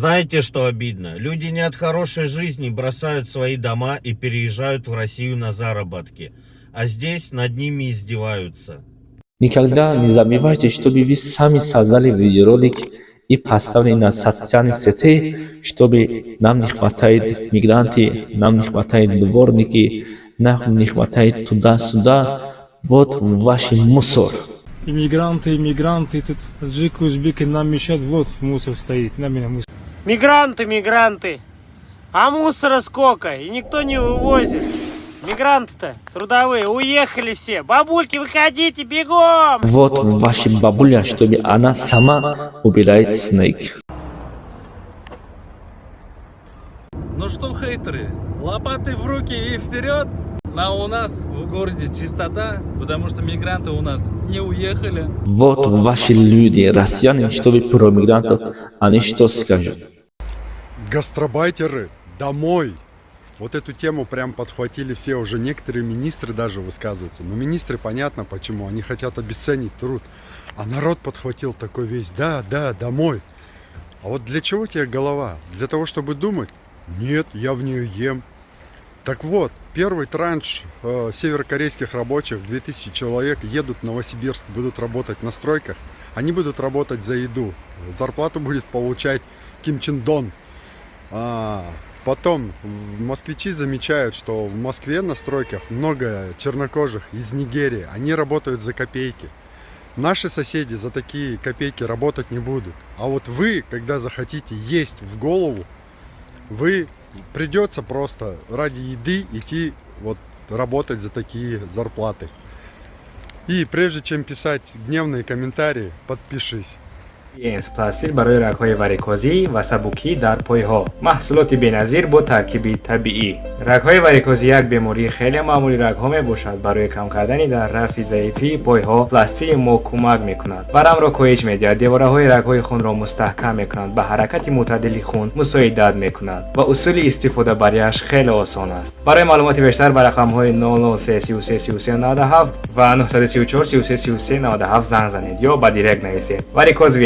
Знаете, что обидно? Люди не от хорошей жизни бросают свои дома и переезжают в Россию на заработки. А здесь над ними издеваются. Никогда не забывайте, чтобы вы сами создали видеоролик и поставили на социальные сети, чтобы нам не хватает мигранты, нам не хватает дворники, нам не хватает туда-сюда. Вот ваш мусор. Иммигранты, тут таджики, узбеки нам мешают, вот мусор стоит, на меня мусор. Мигранты, а мусора сколько, и никто не вывозит. Мигранты-то трудовые уехали все, бабульки, выходите, бегом! Вот ваша бабуля, чтобы она сама убирает снег. Ну что, хейтеры, лопаты в руки и вперед! А у нас в городе чистота, потому что мигранты у нас не уехали. Вот ваши люди, россияне, чтобы про мигрантов, они что скажут? Гастробайтеры, домой! Вот эту тему прям подхватили все, уже некоторые министры даже высказываются. Но министры, понятно почему, они хотят обесценить труд. А народ подхватил такой весь, да, домой. А вот для чего тебе голова? Для того, чтобы думать? Нет, я в нее ем. Так вот, первый транш северокорейских рабочих, 2000 человек, едут в Новосибирск, будут работать на стройках. Они будут работать за еду. Зарплату будет получать Ким Чен Дон. Потом москвичи замечают, что в Москве на стройках много чернокожих из Нигерии. Они работают за копейки. Наши соседи за такие копейки работать не будут. А вот вы, когда захотите есть в голову, вы придется просто ради еды идти вот работать за такие зарплаты. И прежде чем писать гневные комментарии, подпишись. اسپاسیل برای رگ‌های واریکوزی و سبوکی در پای‌ها محصولاتی بی‌نظیر با ترکیبی طبیعی. رگ‌های واریکوزی یک بیماری خیلی معمولی رگ‌ها میباشد. برای کم کردن در رفع ضعیفی پای‌ها پلاستیک ما کمک می‌کند. ورم را کاهش می‌دهد. دیواره‌های رگ‌های خون را مستحکم می‌کند. به حرکت معتدل خون مساعدت می‌کند و اصول استفاده برایش خیلی آسان است. برای معلومات بیشتر به رقم‌های 00333397 و 934 333397 زنگ زنید یا به دایرکت نویسید. واریکوز